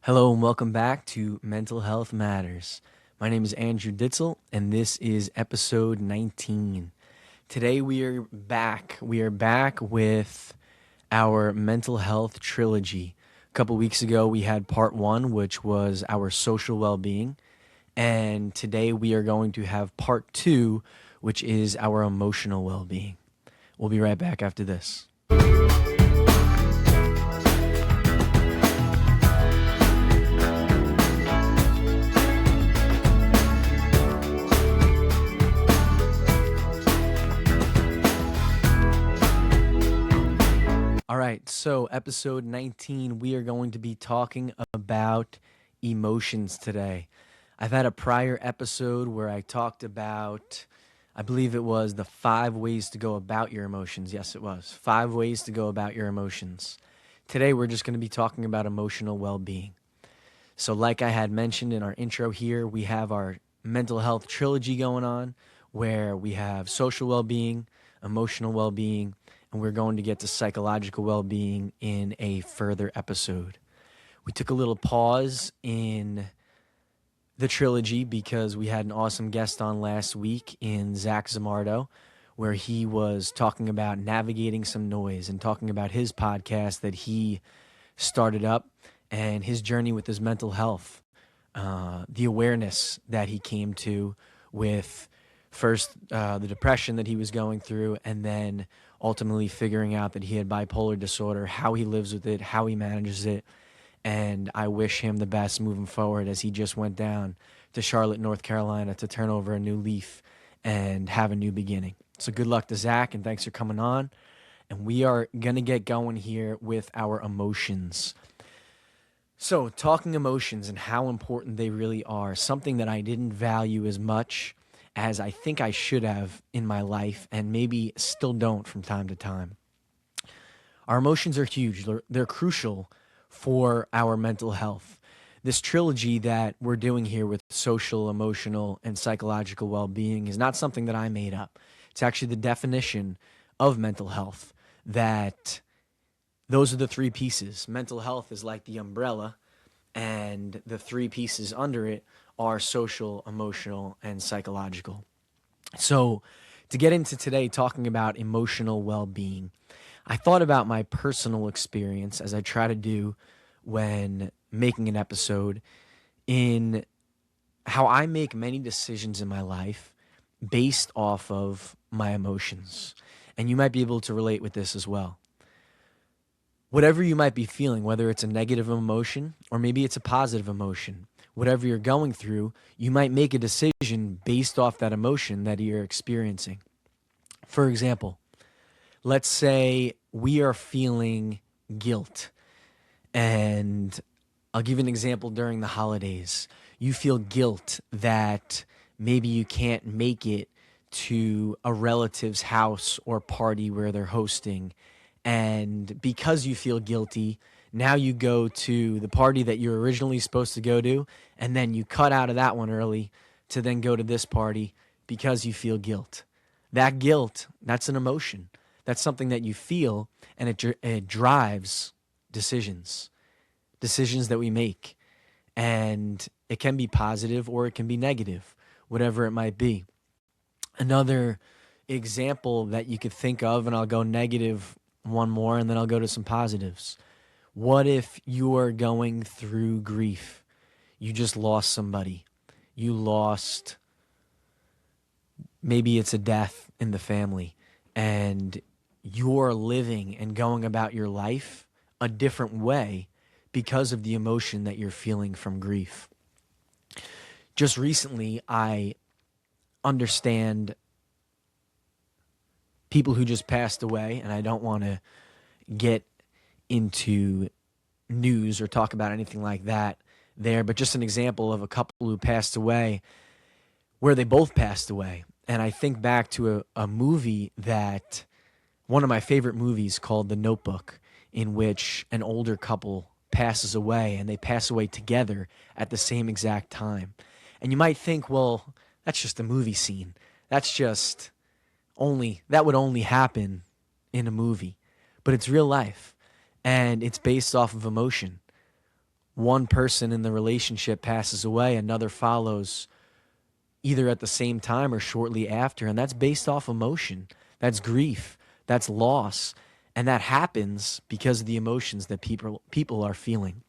Hello and welcome back to Mental Health Matters. My name is Andrew Ditzel and this is episode 19. Today we are back. We are back with our mental health trilogy. A couple weeks ago we had part 1, which was our social well-being, and today we are going to have part 2, which is our emotional well-being. We'll be right back after this. All right, so episode 19, we are going to be talking about emotions today. I've had a prior episode where I talked about, I believe it was the 5 ways to go about your emotions. Yes, it was. 5 ways to go about your emotions. Today, we're just going to be talking about emotional well-being. So like I had mentioned in our intro here, we have our mental health trilogy going on where we have social well-being, emotional well-being, and we're going to get to psychological well-being in a further episode. We took a little pause in the trilogy because we had an awesome guest on last week in Zach Zamardo, where he was talking about navigating some noise and talking about his podcast that he started up and his journey with his mental health, the awareness that he came to with first the depression that he was going through, and then ultimately figuring out that he had bipolar disorder, how he lives with it, how he manages it. And I wish him the best moving forward as he just went down to Charlotte, North Carolina to turn over a new leaf and have a new beginning. So good luck to Zach, and thanks for coming on. And we are going to get going here with our emotions. So talking emotions and how important they really are, something that I didn't value as much as I think I should have in my life, and maybe still don't from time to time. Our emotions are huge. They're crucial for our mental health. This trilogy that we're doing here with social, emotional, and psychological well-being is not something that I made up. It's actually the definition of mental health, that those are the 3 pieces. Mental health is like the umbrella, and the 3 pieces under it are social, emotional, and psychological. So to get into today talking about emotional well-being, I thought about my personal experience, as I try to do when making an episode, in how I make many decisions in my life based off of my emotions. And you might be able to relate with this as well. Whatever you might be feeling, whether it's a negative emotion or maybe it's a positive emotion, whatever you're going through, you might make a decision based off that emotion that you're experiencing. For example, let's say we are feeling guilt, and I'll give you an example during the holidays. You feel guilt that maybe you can't make it to a relative's house or party where they're hosting, and because you feel guilty, now you go to the party that you were originally supposed to go to, and then you cut out of that one early to then go to this party because you feel guilt. That guilt, that's an emotion. That's something that you feel, and it drives decisions that we make. And it can be positive or it can be negative, whatever it might be. Another example that you could think of, and I'll go negative one more, and then I'll go to some positives. What if you are going through grief? You just lost somebody. You lost, maybe it's a death in the family, and you're living and going about your life a different way because of the emotion that you're feeling from grief. Just recently, I understand people who just passed away, and I don't want to get into news or talk about anything like that there, but just an example of a couple who passed away where they both passed away. And I think back to a movie that, one of my favorite movies, called The Notebook, in which an older couple passes away, and they pass away together at the same exact time. And you might think, well, that's just a movie scene. That would only happen in a movie. But it's real life, and it's based off of emotion. one person in the relationship passes away, another follows either at the same time or shortly after. And that's based off emotion. That's grief. That's loss. And that happens because of the emotions that people are feeling.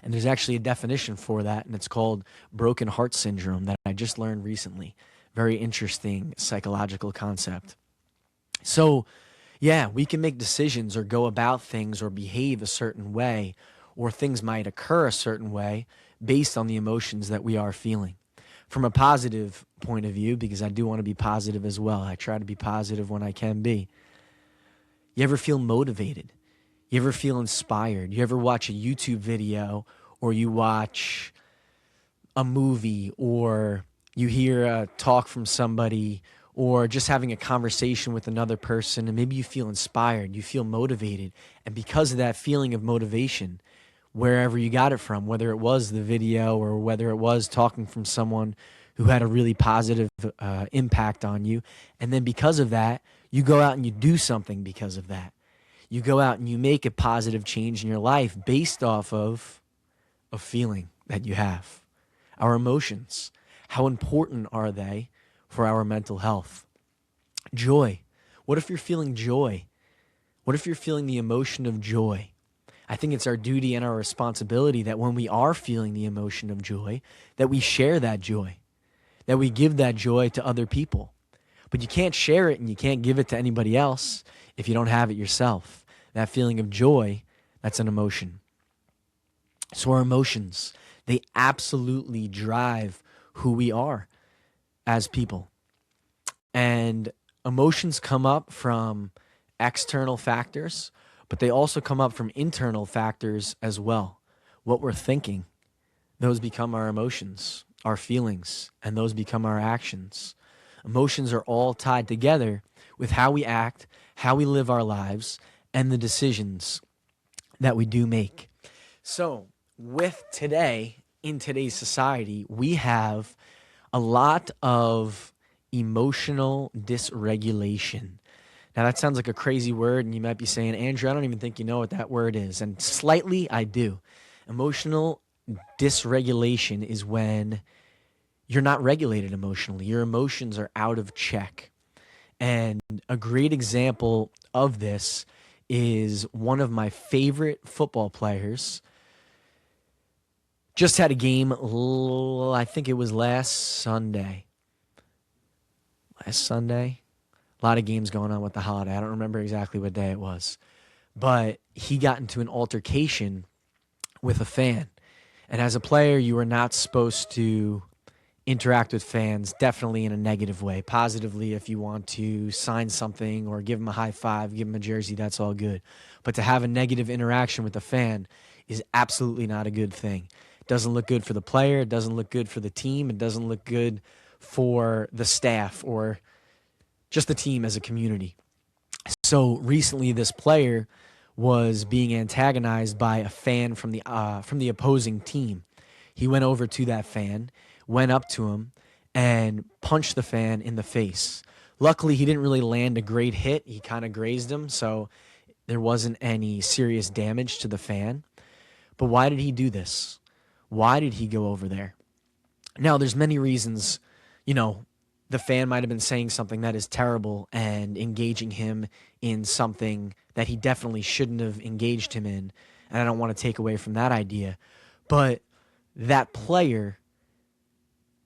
And there's actually a definition for that, and it's called broken heart syndrome that I just learned recently. Very interesting psychological concept. So, yeah, we can make decisions or go about things or behave a certain way, or things might occur a certain way based on the emotions that we are feeling. From a positive point of view, because I do want to be positive as well, I try to be positive when I can be. You ever feel motivated? You ever feel inspired? You ever watch a YouTube video, or you watch a movie, or you hear a talk from somebody, or just having a conversation with another person, and maybe you feel inspired, you feel motivated. And because of that feeling of motivation, wherever you got it from, whether it was the video or whether it was talking from someone who had a really positive impact on you, and then because of that, you go out and you do something because of that. You go out and you make a positive change in your life based off of a feeling that you have. Our emotions, how important are they for our mental health? Joy. What if you're feeling joy? What if you're feeling the emotion of joy? I think it's our duty and our responsibility that when we are feeling the emotion of joy, that we share that joy, that we give that joy to other people. But you can't share it and you can't give it to anybody else if you don't have it yourself. That feeling of joy, that's an emotion. So our emotions, they absolutely drive who we are as people. And emotions come up from external factors, but they also come up from internal factors as well. What we're thinking, those become our emotions, our feelings, and those become our actions. Emotions are all tied together with how we act, how we live our lives, and the decisions that we do make. So, with today, in today's society, we have a lot of emotional dysregulation. Now, that sounds like a crazy word, and you might be saying, Andrew, I don't even think you know what that word is. And slightly, I do. Emotional dysregulation is when you're not regulated emotionally. Your emotions are out of check. And a great example of this is one of my favorite football players. Just had a game, I think it was last Sunday. A lot of games going on with the holiday. I don't remember exactly what day it was. But he got into an altercation with a fan. And as a player, you are not supposed to interact with fans, definitely in a negative way. Positively, if you want to sign something or give them a high five, give them a jersey, that's all good. But to have a negative interaction with a fan is absolutely not a good thing. It doesn't look good for the player. It doesn't look good for the team. It doesn't look good for the staff or just the team as a community. So recently, this player was being antagonized by a fan from the opposing team. He went over to that fan, went up to him, and punched the fan in the face. Luckily, he didn't really land a great hit. He kind of grazed him, so there wasn't any serious damage to the fan. But why did he do this? Why did he go over there? Now, there's many reasons, the fan might have been saying something that is terrible and engaging him in something that he definitely shouldn't have engaged him in. And I don't want to take away from that idea. But that player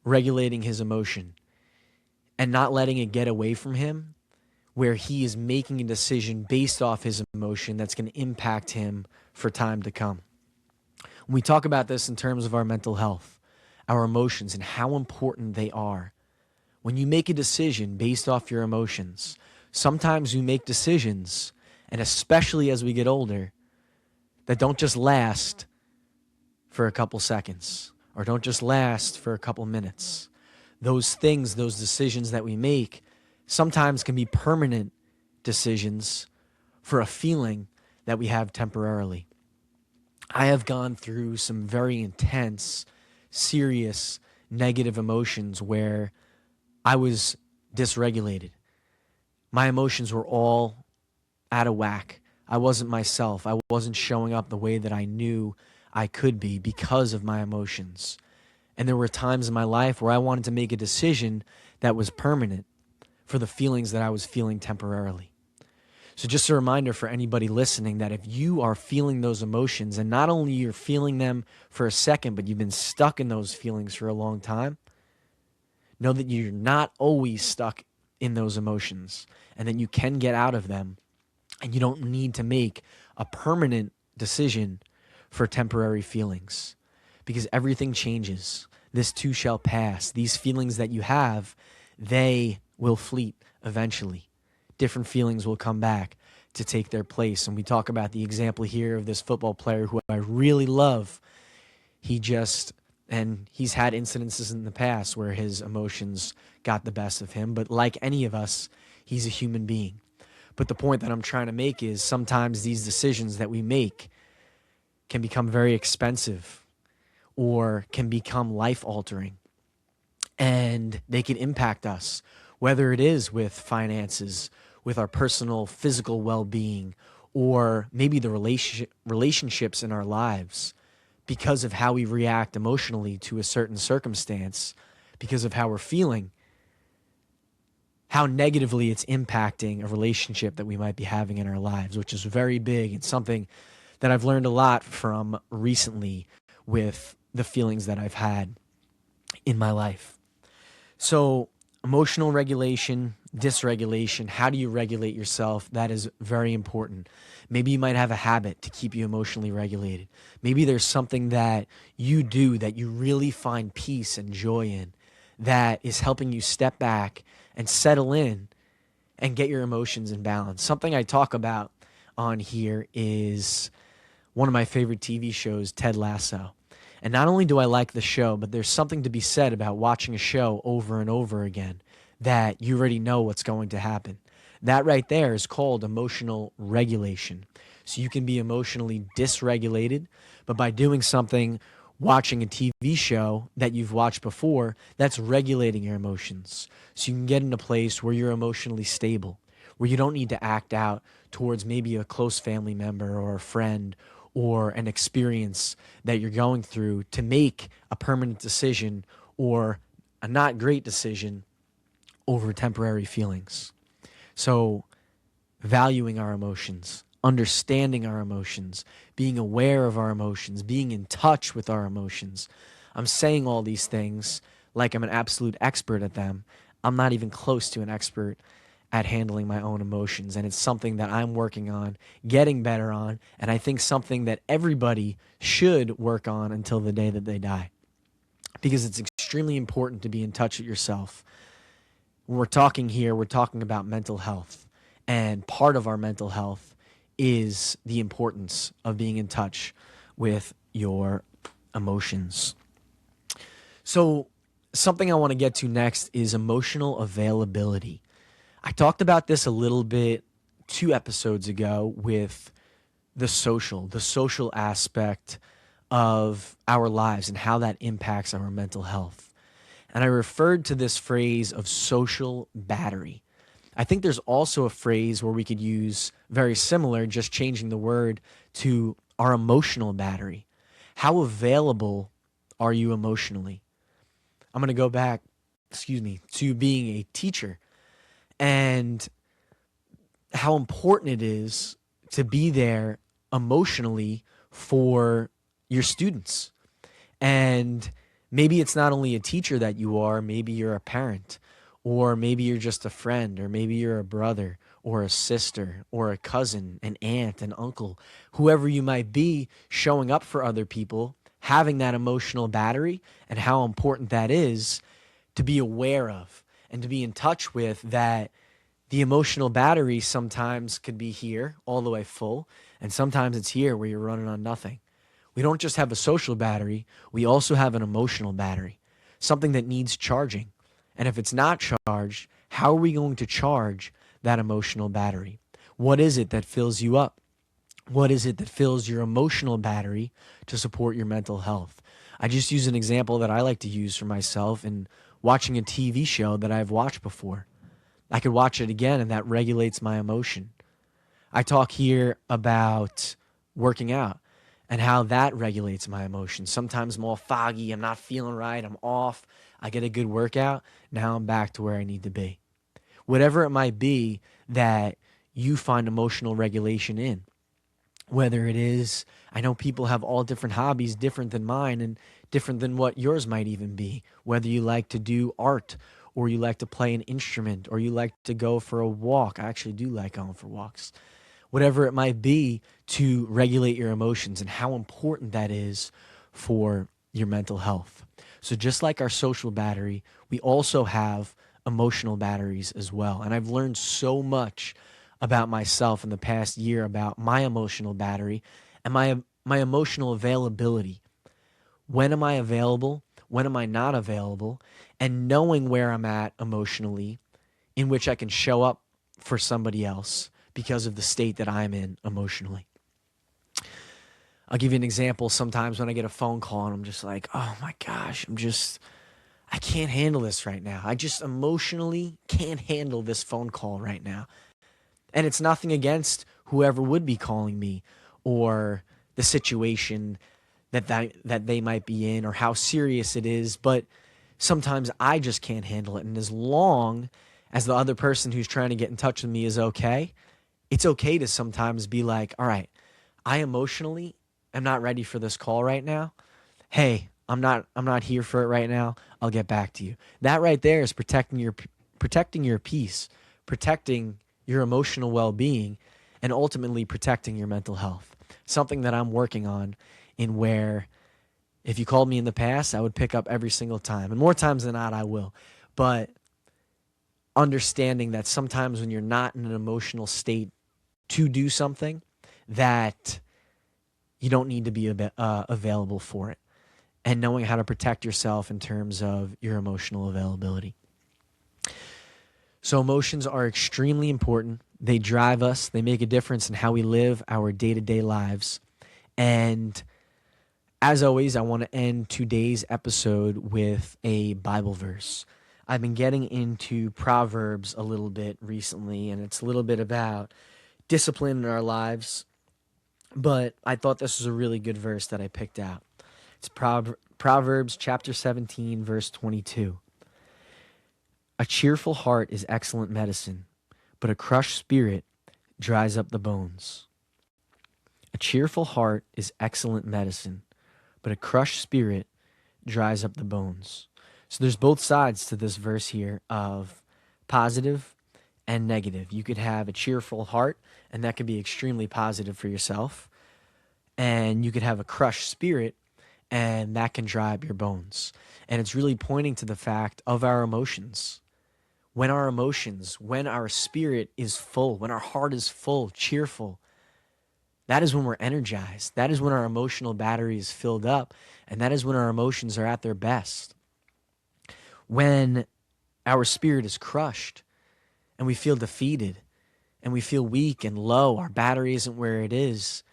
regulating his emotion and not letting it get away from him, where he is making a decision based off his emotion that's going to impact him for time to come. When we talk about this in terms of our mental health, our emotions, and how important they are, when you make a decision based off your emotions, sometimes we make decisions, and especially as we get older, that don't just last for a couple seconds or don't just last for a couple minutes. Those things, those decisions that we make sometimes can be permanent decisions for a feeling that we have temporarily. I have gone through some very intense, serious, negative emotions where I was dysregulated. My emotions were all out of whack. I wasn't myself. I wasn't showing up the way that I knew I could be because of my emotions. And there were times in my life where I wanted to make a decision that was permanent for the feelings that I was feeling temporarily. So just a reminder for anybody listening that if you are feeling those emotions, and not only you're feeling them for a second, but you've been stuck in those feelings for a long time, know that you're not always stuck in those emotions, and that you can get out of them, and you don't need to make a permanent decision for temporary feelings, because everything changes. This too shall pass. These feelings that you have, they will fleet eventually. Different feelings will come back to take their place. And we talk about the example here of this football player who I really love. And he's had incidences in the past where his emotions got the best of him. But like any of us, he's a human being. But the point that I'm trying to make is sometimes these decisions that we make can become very expensive or can become life-altering. And they can impact us, whether it is with finances, with our personal physical well-being, or maybe the relationships in our lives, because of how we react emotionally to a certain circumstance, because of how we're feeling, how negatively it's impacting a relationship that we might be having in our lives, which is very big and something that I've learned a lot from recently with the feelings that I've had in my life. So emotional regulation, dysregulation, how do you regulate yourself? That is very important. Maybe you might have a habit to keep you emotionally regulated. Maybe there's something that you do that you really find peace and joy in that is helping you step back and settle in and get your emotions in balance. Something I talk about on here is one of my favorite TV shows, Ted Lasso. And not only do I like the show, but there's something to be said about watching a show over and over again that you already know what's going to happen. That right there is called emotional regulation. So you can be emotionally dysregulated, but by doing something, watching a TV show that you've watched before, that's regulating your emotions. So you can get in a place where you're emotionally stable, where you don't need to act out towards maybe a close family member or a friend or an experience that you're going through to make a permanent decision or a not great decision over temporary feelings. So valuing our emotions, understanding our emotions, being aware of our emotions, being in touch with our emotions. I'm saying all these things like I'm an absolute expert at them. I'm not even close to an expert at handling my own emotions, and it's something that I'm working on, getting better on, and I think something that everybody should work on until the day that they die, because it's extremely important to be in touch with yourself. When we're talking here, we're talking about mental health, and part of our mental health is the importance of being in touch with your emotions. So something I want to get to next is emotional availability. I talked about this a little bit 2 episodes ago with the social aspect of our lives and how that impacts our mental health. And I referred to this phrase of social battery. I think there's also a phrase where we could use very similar, just changing the word to our emotional battery. How available are you emotionally? I'm going to go back, to being a teacher and how important it is to be there emotionally for your students. And maybe it's not only a teacher that you are, maybe you're a parent, or maybe you're just a friend, or maybe you're a brother or a sister or a cousin, an aunt, an uncle, whoever you might be, showing up for other people, having that emotional battery, and how important that is to be aware of and to be in touch with. That the emotional battery sometimes could be here all the way full, and sometimes it's here where you're running on nothing. We don't just have a social battery, we also have an emotional battery, something that needs charging. And if it's not charged, how are we going to charge that emotional battery? What is it that fills you up? What is it that fills your emotional battery to support your mental health? I just use an example that I like to use for myself in watching a TV show that I've watched before. I could watch it again, and that regulates my emotion. I talk here about working out, and how that regulates my emotions. Sometimes I'm all foggy, I'm not feeling right, I'm off. I get a good workout, now I'm back to where I need to be. Whatever it might be that you find emotional regulation in, whether it is, I know people have all different hobbies, different than mine and different than what yours might even be. Whether you like to do art, or you like to play an instrument, or you like to go for a walk. I actually do like going for walks. Whatever it might be, to regulate your emotions and how important that is for your mental health. So just like our social battery, we also have emotional batteries as well. And I've learned so much about myself in the past year about my emotional battery and my emotional availability. When am I available? When am I not available? And knowing where I'm at emotionally, in which I can show up for somebody else because of the state that I'm in emotionally. I'll give you an example. Sometimes when I get a phone call and I'm just like, oh my gosh, I can't handle this right now. I just emotionally can't handle this phone call right now. And it's nothing against whoever would be calling me or the situation that they might be in or how serious it is, but sometimes I just can't handle it. And as long as the other person who's trying to get in touch with me is okay, it's okay to sometimes be like, all right, I emotionally am not ready for this call right now. Hey, I'm not here for it right now. I'll get back to you. That right there is protecting your peace, protecting your emotional well-being, and ultimately protecting your mental health. Something that I'm working on, in where if you called me in the past, I would pick up every single time. And more times than not, I will. But understanding that sometimes when you're not in an emotional state to do something, that you don't need to be available for it. And knowing how to protect yourself in terms of your emotional availability. So emotions are extremely important. They drive us. They make a difference in how we live our day-to-day lives. And as always, I want to end today's episode with a Bible verse. I've been getting into Proverbs a little bit recently, and it's a little bit about discipline in our lives. But I thought this was a really good verse that I picked out. It's Proverbs chapter 17, verse 22. A cheerful heart is excellent medicine, but a crushed spirit dries up the bones. A cheerful heart is excellent medicine, but a crushed spirit dries up the bones. So there's both sides to this verse here of positive and negative. You could have a cheerful heart, and that could be extremely positive for yourself. And you could have a crushed spirit, and that can dry up your bones. And it's really pointing to the fact of our emotions. When our spirit is full, when our heart is full, cheerful, that is when we're energized. That is when our emotional battery is filled up, and that is when our emotions are at their best. When our spirit is crushed and we feel defeated and we feel weak and low, our battery isn't where it is,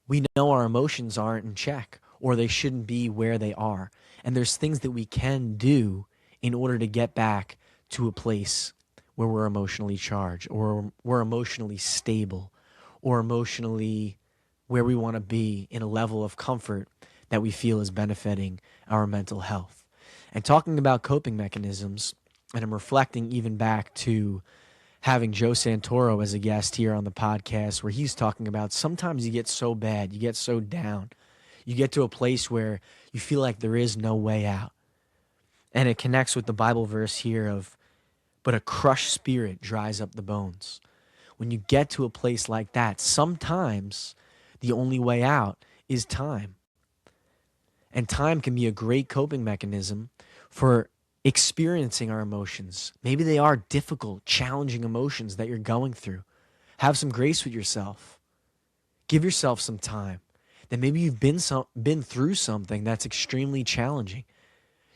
we know our emotions aren't in check, or they shouldn't be where they are. And there's things that we can do in order to get back to a place where we're emotionally charged, or we're emotionally stable, or emotionally where we want to be in a level of comfort that we feel is benefiting our mental health. And talking about coping mechanisms, and I'm reflecting even back to having Joe Santoro as a guest here on the podcast, where he's talking about sometimes you get so bad, you get so down, you get to a place where you feel like there is no way out. And it connects with the Bible verse here of, but a crushed spirit dries up the bones. When you get to a place like that, sometimes the only way out is time. And time can be a great coping mechanism for experiencing our emotions. Maybe they are difficult, challenging emotions that you're going through. Have some grace with yourself. Give yourself some time. That maybe you've been through something that's extremely challenging.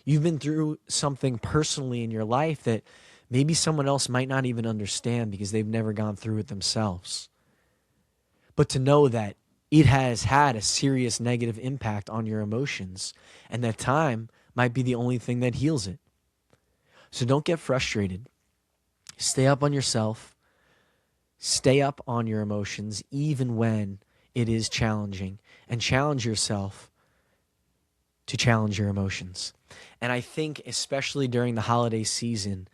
You've been through something personally in your life that maybe someone else might not even understand because they've never gone through it themselves. But to know that it has had a serious negative impact on your emotions, and that time might be the only thing that heals it. So don't get frustrated. Stay up on yourself. Stay up on your emotions, even when it is challenging, and challenge yourself to challenge your emotions. And I think especially during the holiday season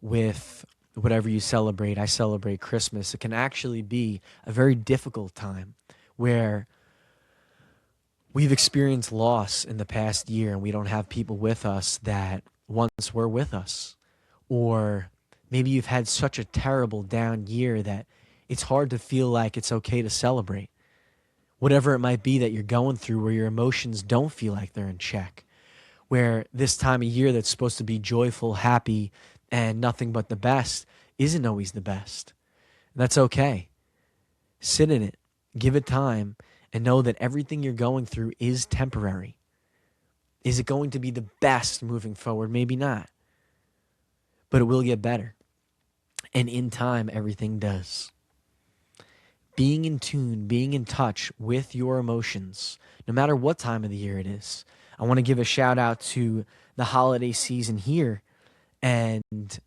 with whatever you celebrate, I celebrate Christmas, it can actually be a very difficult time where we've experienced loss in the past year and we don't have people with us that once were with us. Or maybe you've had such a terrible down year that it's hard to feel like it's okay to celebrate. Whatever it might be that you're going through where your emotions don't feel like they're in check. Where this time of year that's supposed to be joyful, happy, and nothing but the best isn't always the best. That's okay. Sit in it, give it time, and know that everything you're going through is temporary. Is it going to be the best moving forward? Maybe not. But it will get better. And in time, everything does. Being in tune, being in touch with your emotions, no matter what time of the year it is. I want to give a shout out to the holiday season here and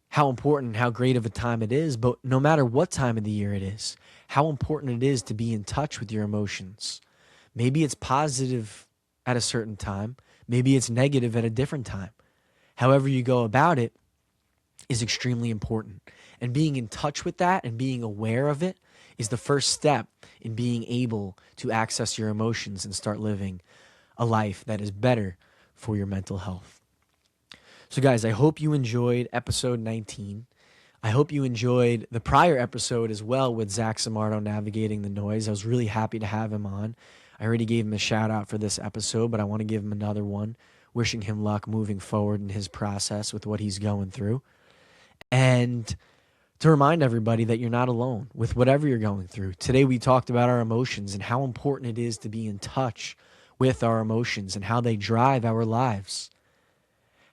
how important, how great of a time it is. But no matter what time of the year it is, how important it is to be in touch with your emotions. Maybe it's positive at a certain time. Maybe it's negative at a different time. However you go about it is extremely important. And being in touch with that and being aware of it is the first step in being able to access your emotions and start living a life that is better for your mental health. So guys, I hope you enjoyed episode 19. I hope you enjoyed the prior episode as well with Zach Samardo navigating the noise. I was really happy to have him on. I already gave him a shout out for this episode, but I want to give him another one, wishing him luck moving forward in his process with what he's going through. And to remind everybody that you're not alone with whatever you're going through. Today we talked about our emotions and how important it is to be in touch with our emotions and how they drive our lives.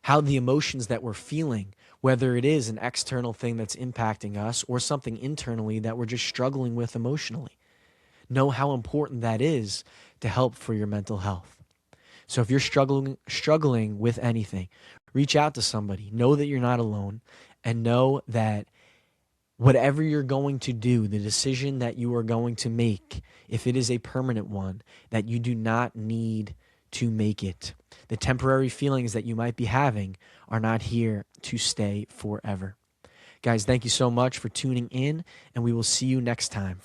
How the emotions that we're feeling, whether it is an external thing that's impacting us or something internally that we're just struggling with emotionally. Know how important that is to help for your mental health. So if you're struggling with anything, reach out to somebody. Know that you're not alone and know that whatever you're going to do, the decision that you are going to make, if it is a permanent one, that you do not need to make it. The temporary feelings that you might be having are not here to stay forever. Guys, thank you so much for tuning in, and we will see you next time.